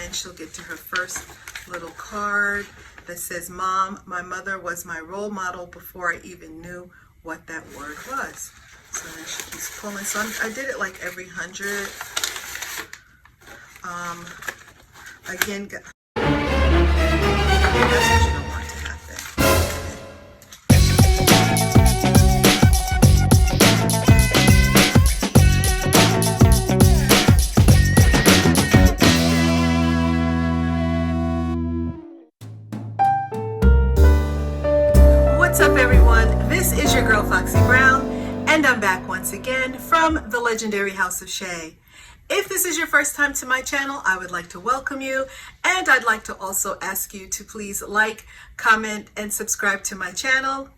then she'll get to her first little card that says, Mom, my mother was my role model before I even knew what that word was. So then she keeps pulling. So I did it like every 100. Again, that's what you don't want to happen. What's up, everyone? This is your girl Foxy Brown, and I'm back once again from the legendary House of Shay. If this is your first time to my channel, I would like to welcome you, and I'd like to also ask you to please like, comment, and subscribe to my channel.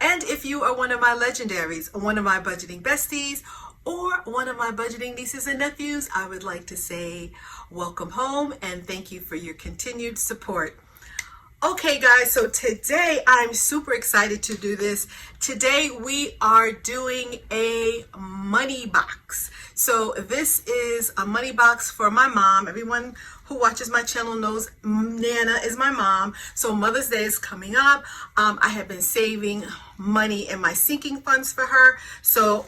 And if you are one of my legendaries, one of my budgeting besties, or one of my budgeting nieces and nephews, I would like to say welcome home and thank you for your continued support. Okay guys, so today I'm super excited to do this. Today we are doing a money box. So this is a money box for my mom. Everyone who watches my channel knows Nana is my mom. So Mother's Day is coming up. I have been saving money in my sinking funds for her. So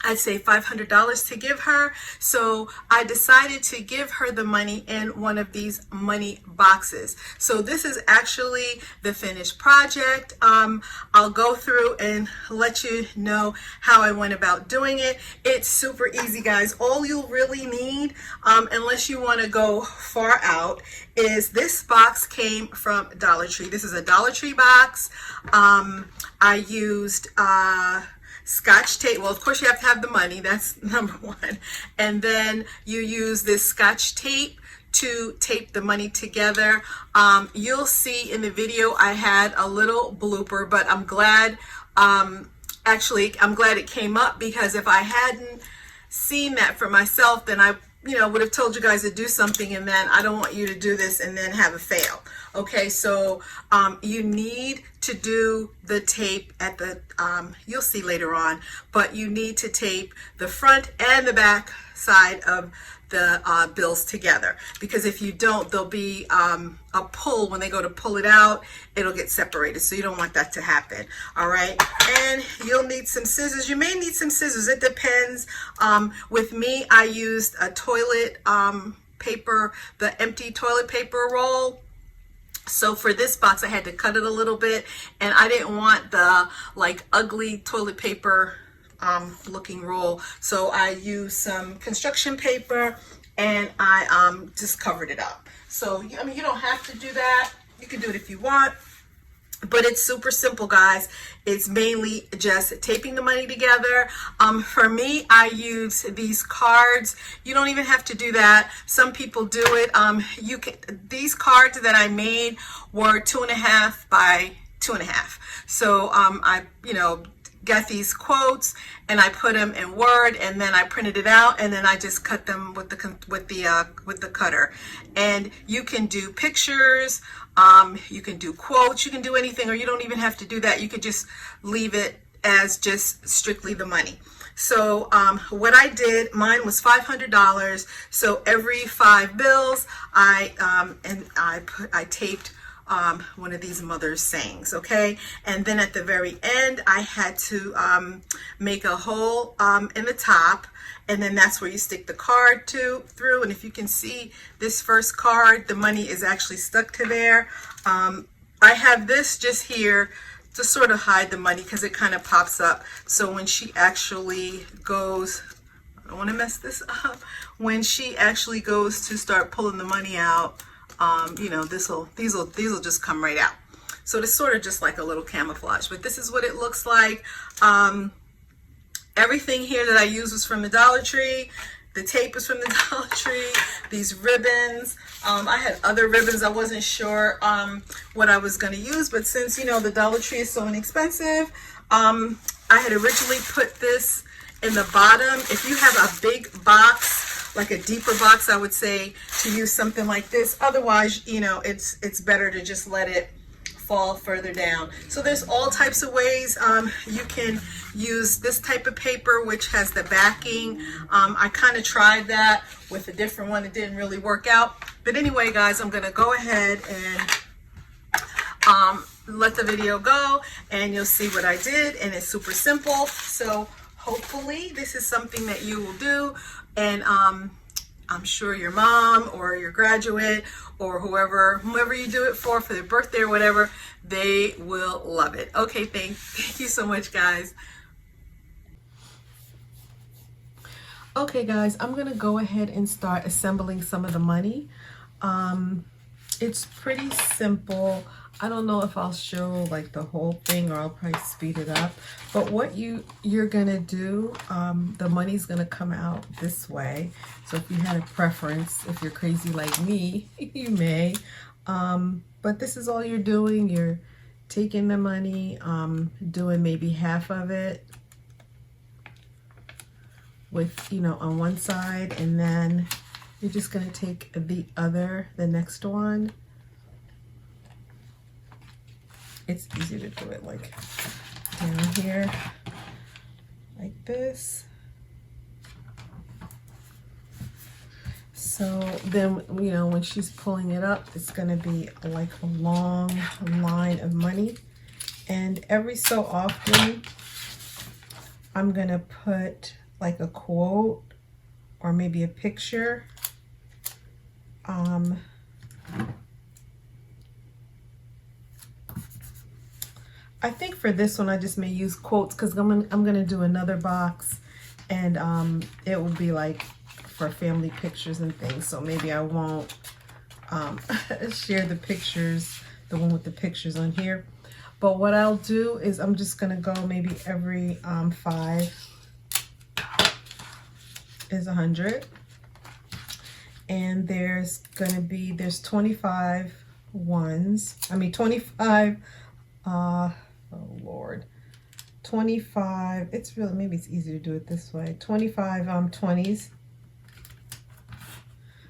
I'd say $500 to give her. So I decided to give her the money in one of these money boxes. So this is actually the finished project. I'll go through and let you know how I went about doing it. It's super easy, guys. All you'll really need, unless you want to go far out, is this box came from Dollar Tree. This is a Dollar Tree box. I used Scotch tape. Well, of course you have to have the money, that's number one, and then you use this Scotch tape to tape the money together. You'll see in the video I had a little blooper, but I'm glad I'm glad it came up, because if I hadn't seen that for myself, then I would have told you guys to do something, and then I don't want you to do this and then have a fail. Okay, so you need to do the tape at the, you'll see later on, but you need to tape the front and the back side of the bills together, because if you don't, there'll be a pull. When they go to pull it out, it'll get separated, so you don't want that to happen. All right, and you'll need some scissors. You may need some scissors, it depends. With me, I used a toilet paper, the empty toilet paper roll. So for this box, I had to cut it a little bit, and I didn't want the like ugly toilet paper looking roll. So I used some construction paper, and I just covered it up. So I mean, you don't have to do that. You can do it if you want, but it's super simple, guys. It's mainly just taping the money together. For me, I use these cards. You don't even have to do that. Some people do it. These cards that I made were 2.5 by 2.5. So I got these quotes, and I put them in Word, and then I printed it out, and then I just cut them with the cutter. And you can do pictures, you can do quotes, you can do anything, or you don't even have to do that. You could just leave it as just strictly the money. So what I did, mine was $500. So every 5 bills, I taped one of these mother's sayings. Okay, and then at the very end, I had to make a hole in the top, and then that's where you stick the card through. And if you can see this first card, the money is actually stuck to there. I have this just here to sort of hide the money, because it kind of pops up. So when she actually goes, I don't want to mess this up, when she actually goes to start pulling the money out, these will just come right out. So it's sort of just like a little camouflage, but this is what it looks like. Everything here that I used was from the Dollar Tree. The tape was from the Dollar Tree. These ribbons, I had other ribbons. I wasn't sure what I was going to use, but since the Dollar Tree is so inexpensive, I had originally put this in the bottom. If you have a big box, like a deeper box, I would say to use something like this. Otherwise, it's better to just let it fall further down. So there's all types of ways you can use this type of paper, which has the backing. I kind of tried that with a different one. It didn't really work out. But anyway, guys, I'm going to go ahead and let the video go, and you'll see what I did, and it's super simple. So hopefully this is something that you will do, and I'm sure your mom or your graduate or whoever you do it for their birthday or whatever, they will love it. Okay, thank you so much, guys. Okay, guys, I'm gonna go ahead and start assembling some of the money. It's pretty simple. I don't know if I'll show like the whole thing, or I'll probably speed it up. But what you're gonna do, the money's gonna come out this way. So if you had a preference, if you're crazy like me, you may. But this is all you're doing. You're taking the money, doing maybe half of it with, on one side, and then you're just gonna take the next one. It's easy to do it like down here, like this. So then, when she's pulling it up, it's gonna be like a long line of money. And every so often, I'm gonna put like a quote or maybe a picture. I think for this one I just may use quotes, because I'm gonna do another box, and it will be like for family pictures and things. So maybe I won't share the pictures, the one with the pictures on here. But what I'll do is I'm just gonna go maybe every 5 is 100, and there's 25 ones. 25. Oh Lord, 25, maybe it's easier to do it this way. 25 20s.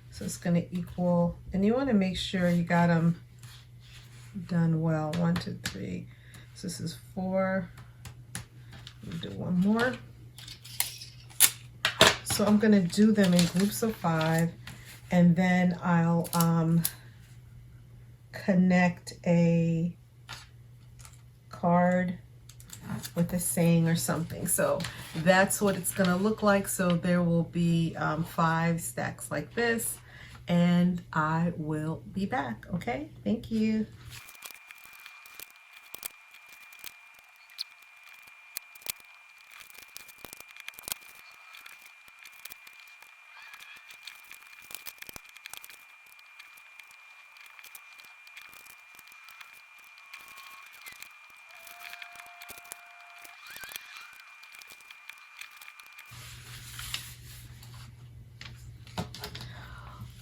So it's gonna equal, and you wanna make sure you got them done well. 1, 2, 3. So this is 4. We'll do one more. So I'm gonna do them in groups of 5, and then I'll connect a card with a saying or something. So that's what it's gonna look like. So there will be 5 stacks like this, and I will be back. Okay, thank you.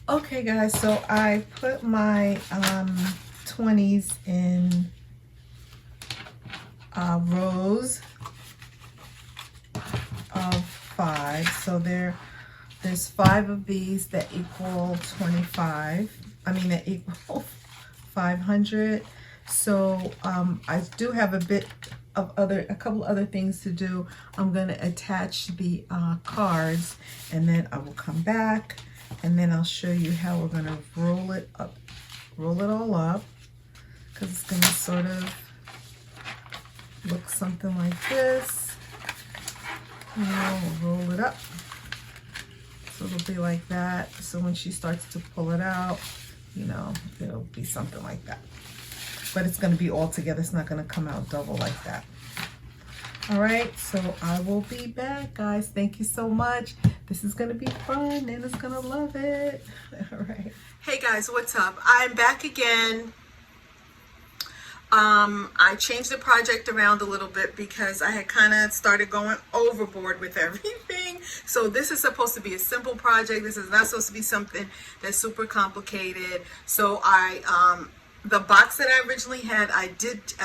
Okay guys, so I put my 20s in rows of 5. So there's 5 of these that equal 25. That equal 500. So I do have a couple other things to do. I'm gonna attach the cards, and then I will come back, and then I'll show you how we're gonna roll it all up, because it's gonna sort of look something like this. We'll roll it up. So it'll be like that. So when she starts to pull it out, it'll be something like that. But it's gonna be all together. It's not gonna come out double like that. All right, so I will be back, guys. Thank you so much. This is gonna be fun. Nana's gonna love it. All right. Hey guys, what's up? I'm back again. I changed the project around a little bit because I had kind of started going overboard with everything. So this is supposed to be a simple project. This is not supposed to be something that's super complicated. So the box that I originally had, I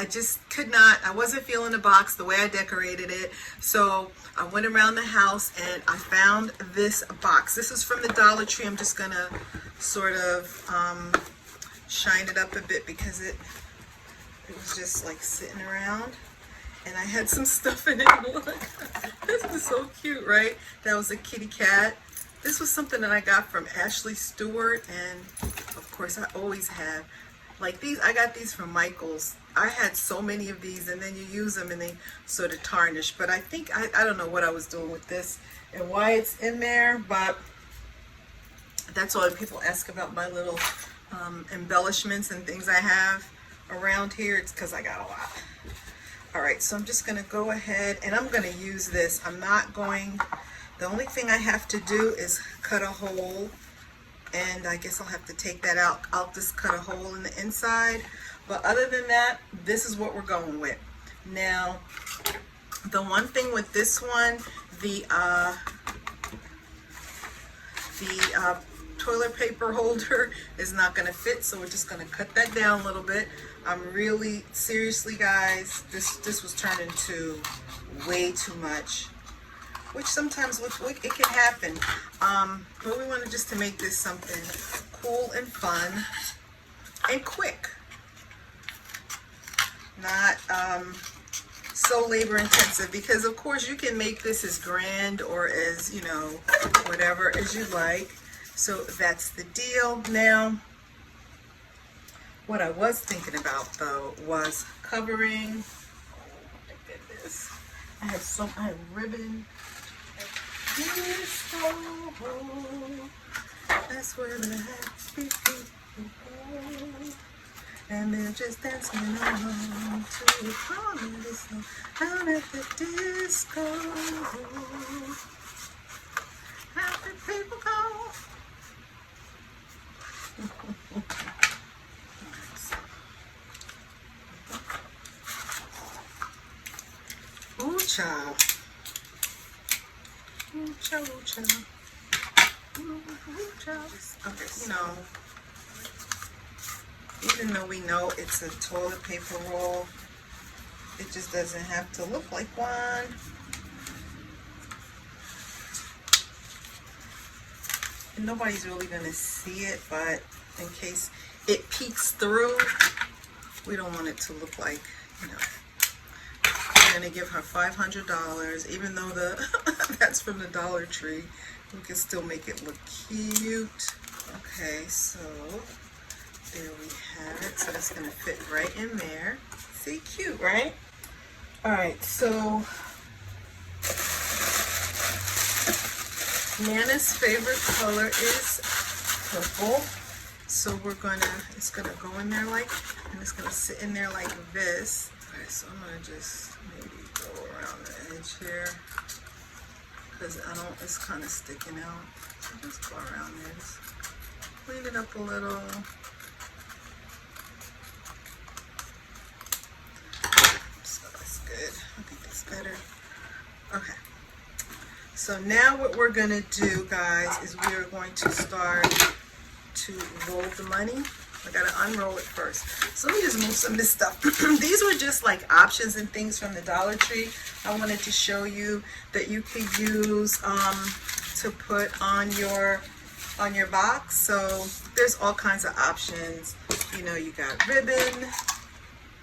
just could not, I wasn't feeling the box the way I decorated it. So I went around the house and I found this box. This is from the Dollar Tree. I'm just gonna sort of shine it up a bit because It was just like sitting around, and I had some stuff in it. Look, this is so cute, right? That was a kitty cat. This was something that I got from Ashley Stewart, and of course I always have like these. I got these from Michael's. I had so many of these, and then you use them and they sort of tarnish. But I think I don't know what I was doing with this and why it's in there, but that's why people ask about my little embellishments and things I have around here. It's because I got a lot. All right, so I'm just going to go ahead and I'm going to use this. I'm not going, the only thing I have to do is cut a hole, and I guess I'll have to take that out. I'll just cut a hole in the inside, but other than that, this is what we're going with. Now, the one thing with this one, the toilet paper holder is not going to fit, so we're just going to cut that down a little bit. I'm really, seriously guys, this was turned into way too much, which sometimes it can happen, but we wanted just to make this something cool and fun and quick, not so labor intensive, because of course you can make this as grand or as, you know, whatever as you like. So that's the deal. Now, what I was thinking about though was covering, oh my goodness, I have ribbon. That's where the happy people go, and they're just dancing along to the comedy song down at the disco. Happy people go. Ooh, child. Ooh, child, ooh, child. Ooh, child. Okay, you know, even though we know it's a toilet paper roll, it just doesn't have to look like one. And nobody's really going to see it, but in case it peeks through, we don't want it to look like, you know. We're going to give her $500, even though that's from the Dollar Tree. We can still make it look cute. Okay, so there we have it. So that's going to fit right in there. See, cute, right? All right, so Nana's favorite color is purple. So it's gonna go in there like, and it's gonna sit in there like this. Okay, so I'm gonna just maybe go around the edge here, because it's kind of sticking out. So just go around this, clean it up a little. So that's good. I think that's better. Okay. So now what we're going to do, guys, is we are going to start to roll the money. I got to unroll it first. So let me just move some of this stuff. These were just like options and things from the Dollar Tree. I wanted to show you that you could use to put on your box. So there's all kinds of options. You know, you got ribbon,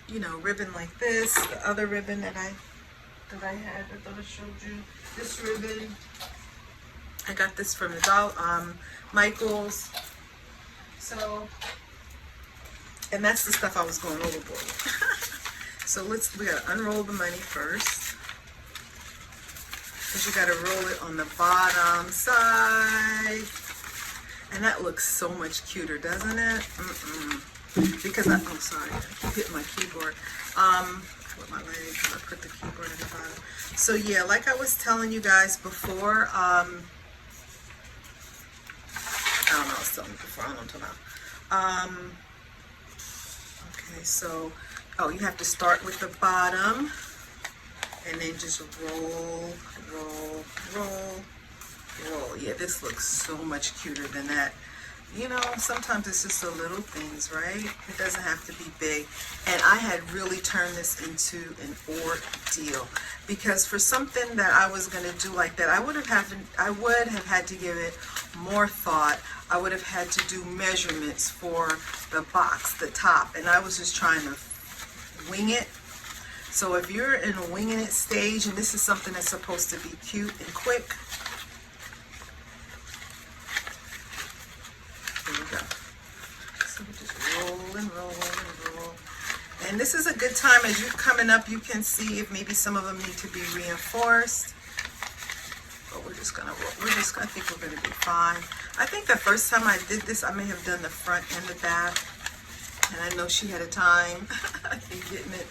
you know, ribbon like this. The other ribbon that I had, I thought I showed you. This ribbon, I got this from the Michael's. So, and that's the stuff I was going overboard. So we gotta unroll the money first, because you gotta roll it on the bottom side, and that looks so much cuter, doesn't it? Because I'm sorry, I keep hitting my keyboard. With my leg, I put the keyboard in the bottom. So yeah, like I was telling you guys before, I don't know, I was telling you before, I don't know what I'm talking about. Okay, so, you have to start with the bottom, and then just roll, roll, roll, roll. Yeah, this looks so much cuter than that. You know, sometimes it's just the little things, right? It doesn't have to be big. And I had really turned this into an ordeal, because for something that I was going to do like that, I would have had to give it more thought. I would have had to do measurements for the box, the top, and I was just trying to, wing it. So if you're in a winging it stage and this is something that's supposed to be cute and quick, here we go. So we just roll and roll and roll. And this is a good time as you're coming up, you can see if maybe some of them need to be reinforced. But we're just gonna roll. I think we're gonna be fine. I think the first time I did this, I may have done the front and the back. And I know she had a time in getting it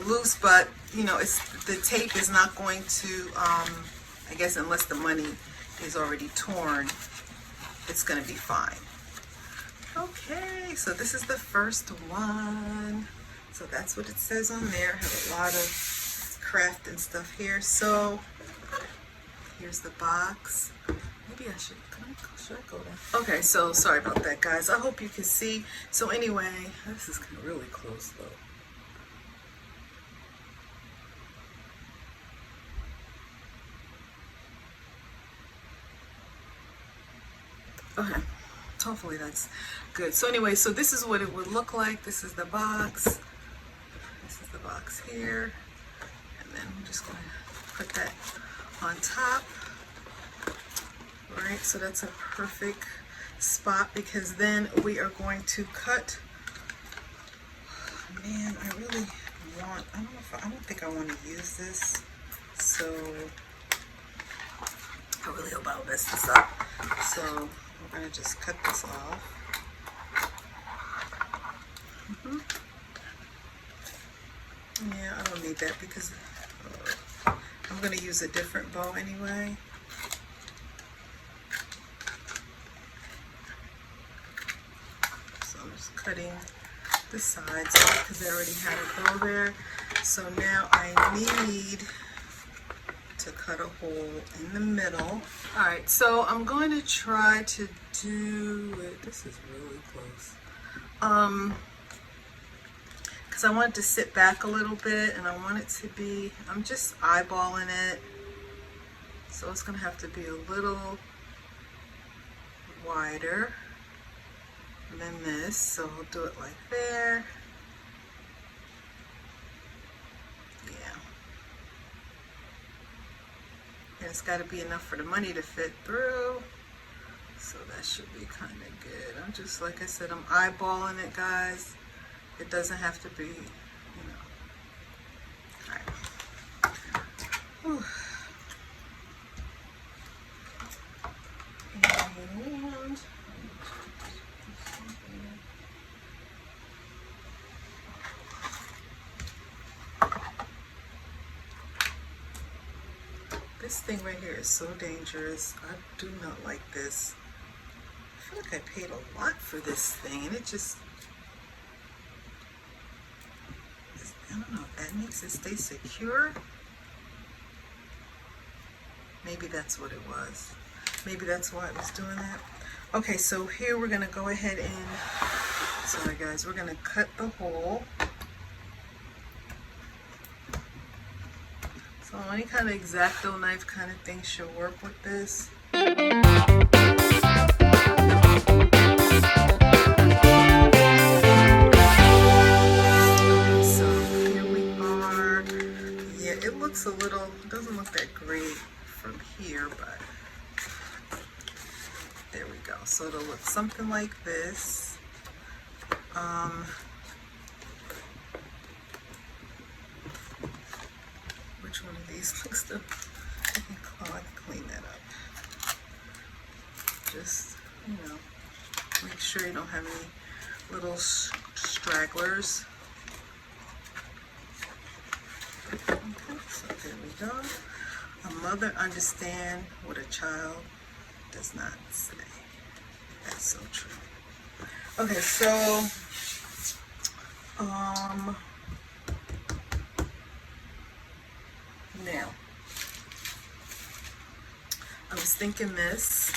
loose, but you know, the tape is not going to, I guess unless the money is already torn, it's gonna be fine. Okay, so this is the first one. So that's what it says on there. I have a lot of craft and stuff here. So here's the box. Maybe I should I go down? Okay, so sorry about that, guys. I hope you can see. So anyway, this is really close though. Okay, hopefully that's good. So anyway, so this is what it would look like. This is the box. This is the box here. And then I'm just going to put that on top. All right, so that's a perfect spot because then we are going to cut. Man, I really want, I don't think I want to use this. So I really hope I don't mess this up. So we're going to just cut this off. Yeah, I don't need that because I'm going to use a different bow anyway. So I'm just cutting the sides off because I already had a bow there. So now I need to cut a hole in the middle. All right, so I'm going to try to do it. This is really close. Because I want it to sit back a little bit and I want it to be, I'm just eyeballing it. So it's going to have to be a little wider than this. So I'll do it like there. Yeah. And it's got to be enough for the money to fit through. So that should be kind of good. I'm just, like I said, I'm eyeballing it, guys. It doesn't have to be, you know. All right. Whew. And this thing right here is so dangerous. I do not like this. I feel like I paid a lot for this thing and it just, I don't know, that makes it stay secure. Maybe that's what it was. Maybe that's why it was doing that. Okay, so here we're gonna go ahead and, sorry guys, we're gonna cut the hole. So any kind of X-Acto knife kind of thing should work with this. A little, it doesn't look that great from here, but there we go. So it'll look something like this. Which one of these looks the, I can clean that up. Just, you know, make sure you don't have any little stragglers. So there we go. A mother understands what a child does not say. That's so true. Okay, so now I was thinking this.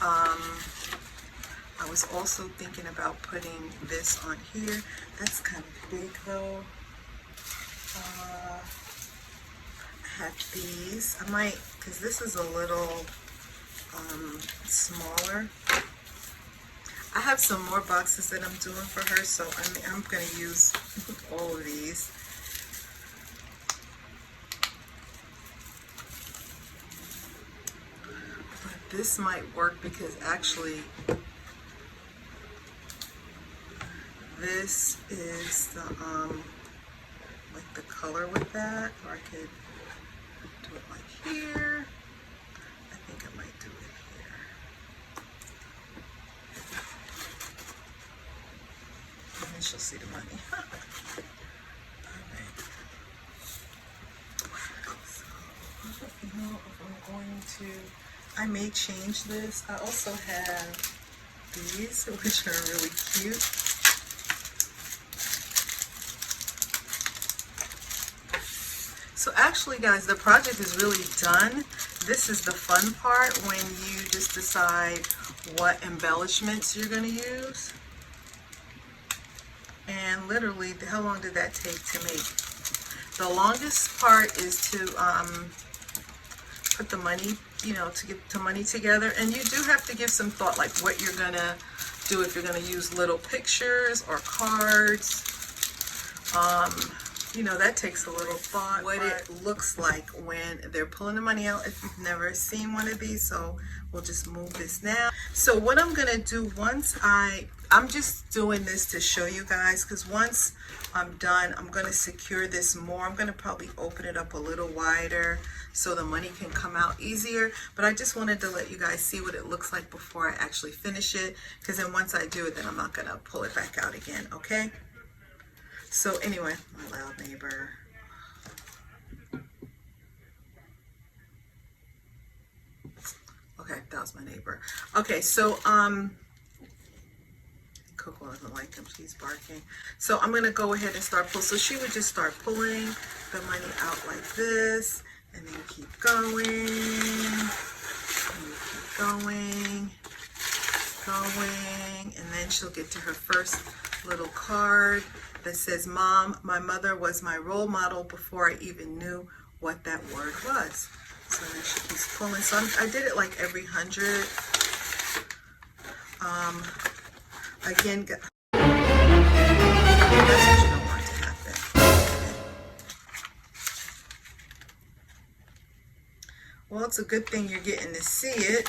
I was also thinking about putting this on here. That's kind of big though. I have these. I might, because this is a little smaller. I have some more boxes that I'm doing for her, so I'm going to use all of these. But this might work because actually this is the like the color with that, or I could do it like here. I think I might do it here. And then she'll see the money. Alright. So, you know, if I'm going to, I may change this. I also have these, which are really cute. So actually, guys, the project is really done. This is the fun part when you just decide what embellishments you're going to use. And literally, how long did that take to make? The longest part is to put the money, you know, to get the money together. And you do have to give some thought, like what you're going to do, if you're going to use little pictures or cards. You know, that takes a little thought. What it looks like when they're pulling the money out, if you've never seen one of these. So we'll just move this now. So what I'm gonna do once I'm just doing this to show you guys, because once I'm done, I'm gonna secure this more. I'm gonna probably open it up a little wider so the money can come out easier. But I just wanted to let you guys see what it looks like before I actually finish it, because then once I do it, then I'm not gonna pull it back out again, okay? So anyway, my loud neighbor. Okay, that was my neighbor. Okay, so Coco doesn't like him, she's barking. So I'm gonna go ahead and start pulling. So she would just start pulling the money out like this, and then keep going, and keep going, and then she'll get to her first little card that says, "Mom, my mother was my role model before I even knew what that word was." So then she keeps pulling. So I did it like every 100. Again, that's what you don't want to happen. Well, it's a good thing you're getting to see it,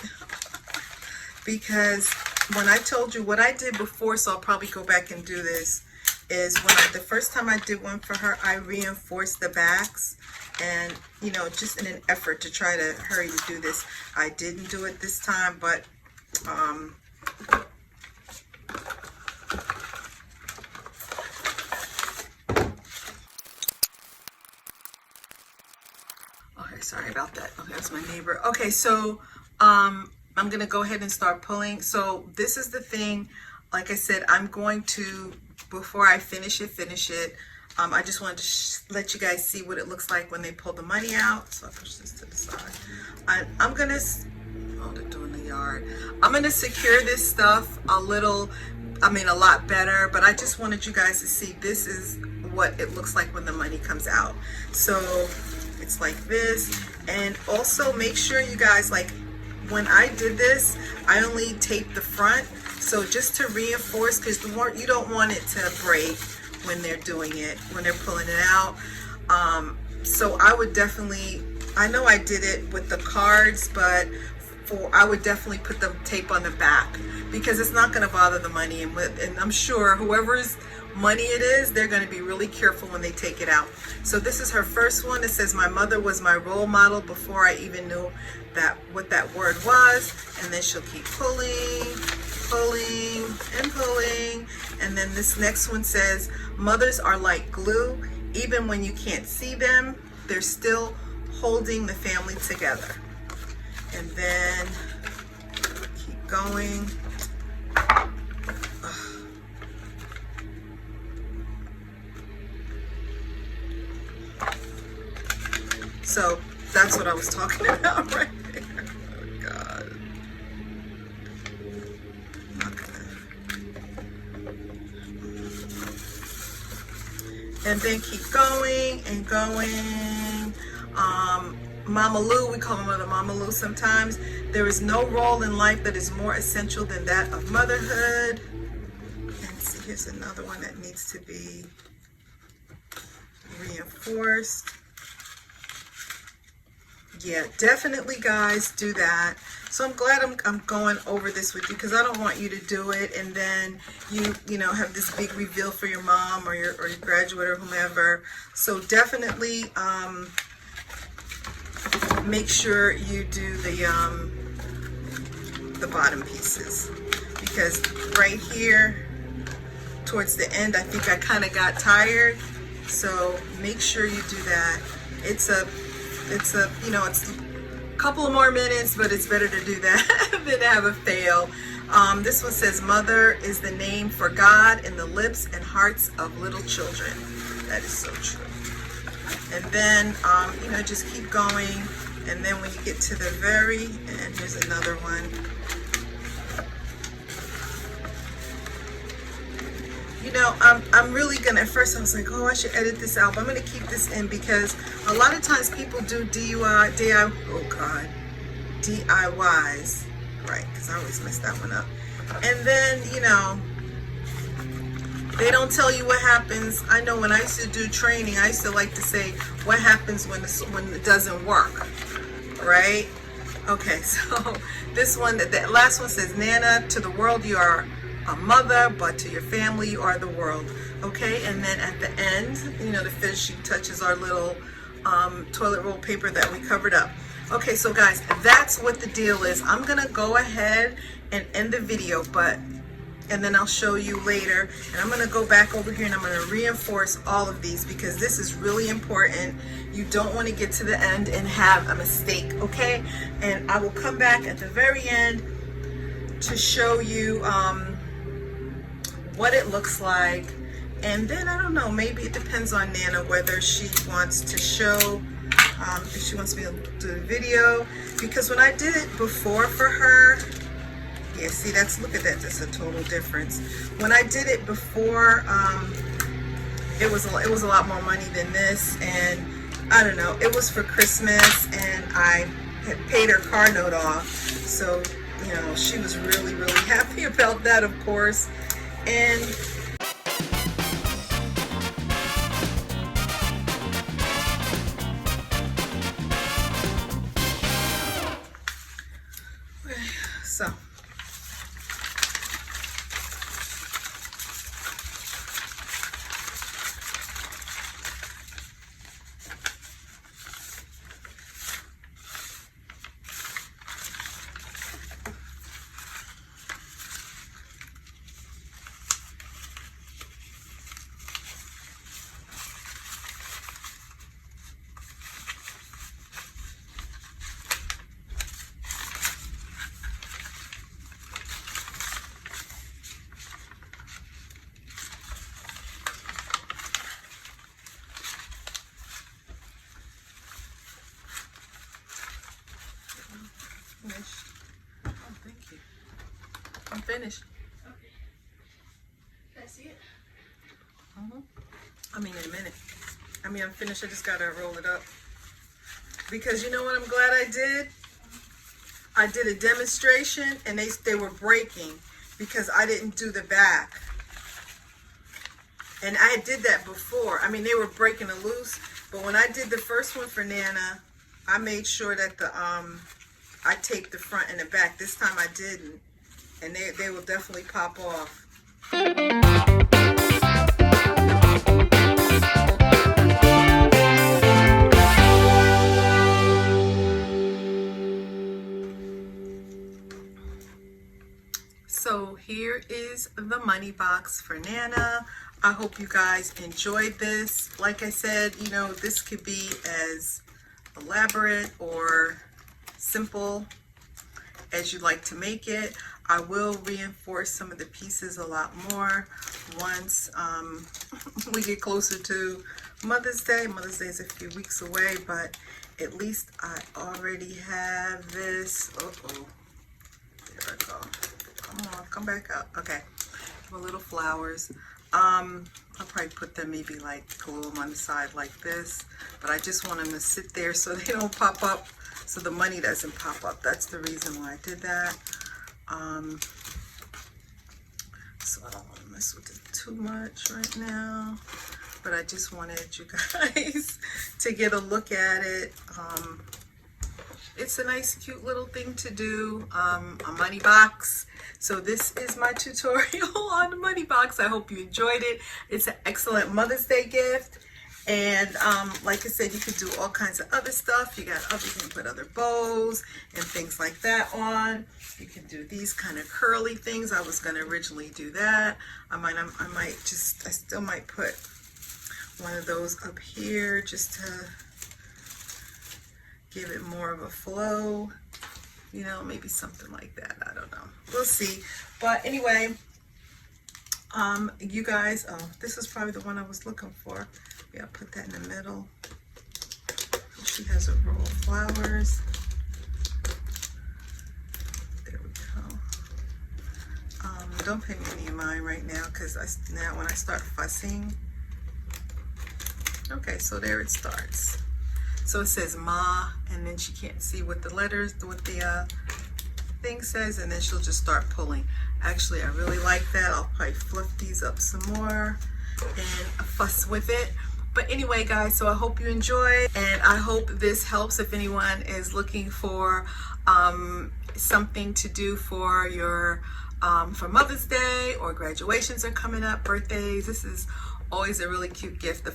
because when I told you what I did before, so I'll probably go back and do this, is when the first time I did one for her, I reinforced the backs, and you know, just in an effort to try to hurry to do this. I didn't do it this time, but okay, sorry about that. Okay, that's my neighbor. Okay, so I'm gonna go ahead and start pulling. So this is the thing, like I said, I'm going to, before I finish it, I just wanted to let you guys see what it looks like when they pull the money out. So I push this to the side. I'm gonna, oh, they're doing the yard. I'm gonna secure this stuff a lot better, but I just wanted you guys to see this is what it looks like when the money comes out. So it's like this. And also make sure you guys, like when I did this, I only taped the front. So just to reinforce, because you don't want it to break when they're doing it, when they're pulling it out. So I would definitely, I know I did it with the cards, but I would definitely put the tape on the back, because it's not going to bother the money. And I'm sure whoever's money it is, they're going to be really careful when they take it out. So this is her first one. It says, "My mother was my role model before I even knew what that word was." And then she'll keep pulling, and pulling. And then this next one says, "Mothers are like glue. Even when you can't see them, they're still holding the family together." And then keep going. So that's what I was talking about right there. Oh God. And then keep going and going. Mama Lou, we call her Mother Mama Lou sometimes. "There is no role in life that is more essential than that of motherhood." And see, here's another one that needs to be reinforced. Yeah, definitely, guys, do that. So I'm glad I'm going over this with you, because I don't want you to do it and then you know have this big reveal for your mom or your graduate or whomever. So definitely make sure you do the bottom pieces, because right here towards the end I think I kind of got tired. So make sure you do that. It's a you know, it's a couple of more minutes, but it's better to do that than to have a fail. This one says, mother is the name for God in the lips and hearts of little children. That is so true. And then you know, just keep going, and then when you get to the very end, here's another one. You know, I'm really gonna, at first I was like, oh, I should edit this out, but I'm gonna keep this in, because a lot of times people do DIYs, right, because I always mess that one up. And then, you know, they don't tell you what happens. I know when I used to do training, I used to like to say, what happens when it doesn't work, right? Okay, so this one, that last one says, Nana, to the world you are a mother, but to your family you are the world. Okay, and then at the end, you know, the finishing touches our little toilet roll paper that we covered up. Okay, so guys, that's what the deal is. I'm gonna go ahead and end the video, and then I'll show you later, and I'm gonna go back over here and I'm gonna reinforce all of these, because this is really important. You don't want to get to the end and have a mistake, okay? And I will come back at the very end to show you what it looks like. And then I don't know, maybe it depends on Nana whether she wants to show, if she wants me to do the video, because when I did it before for her, yeah, see, look at that, that's a total difference. When I did it before, it was a lot more money than this, and I don't know, it was for Christmas, and I had paid her car note off, so you know, she was really, really happy about that, of course. And so finished. Oh, thank you. I'm finished. Okay. Can I see it? I mean, in a minute. I mean, I'm finished. I just gotta roll it up. Because you know what I'm glad I did? I did a demonstration, and they were breaking because I didn't do the back. And I did that before. I mean, they were breaking loose, but when I did the first one for Nana, I made sure that I taped the front and the back. This time I didn't, and they will definitely pop off. So here is the money box for Nana. I hope you guys enjoyed this. Like I said, you know, this could be as elaborate or simple as you like to make it. I will reinforce some of the pieces a lot more once we get closer to Mother's Day. Mother's Day is a few weeks away, but at least I already have this. Uh-oh. There I go. Come on, come back up. Okay. My little flowers. I'll probably put them, maybe like glue them on the side like this, but I just want them to sit there so they don't pop up, so the money doesn't pop up. That's the reason why I did that. So I don't want to mess with it too much right now. but I just wanted you guys to get a look at it. It's a nice cute little thing to do, a money box. So this is my tutorial on the money box. I hope you enjoyed it. It's an excellent Mother's Day gift. And like I said, you could do all kinds of other stuff. You can put other bows and things like that on. You can do these kind of curly things. I was going to originally do that. I still might put one of those up here just to give it more of a flow. You know, maybe something like that. I don't know. We'll see. But anyway, you guys, this is probably the one I was looking for. Yeah, put that in the middle. She has a row of flowers. There we go. Don't pay me any of mine right now, because now when I start fussing. Okay, so there it starts. So it says Ma, and then she can't see what the letters, what the thing says, and then she'll just start pulling. Actually, I really like that. I'll probably fluff these up some more and fuss with it. But anyway, guys, so I hope you enjoy, and I hope this helps if anyone is looking for something to do for your for Mother's Day, or graduations are coming up, birthdays. This is always a really cute gift. The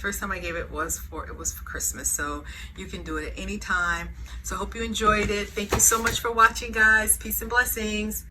first time I gave it was for Christmas, so you can do it at any time. So I hope you enjoyed it. Thank you so much for watching, guys. Peace and blessings.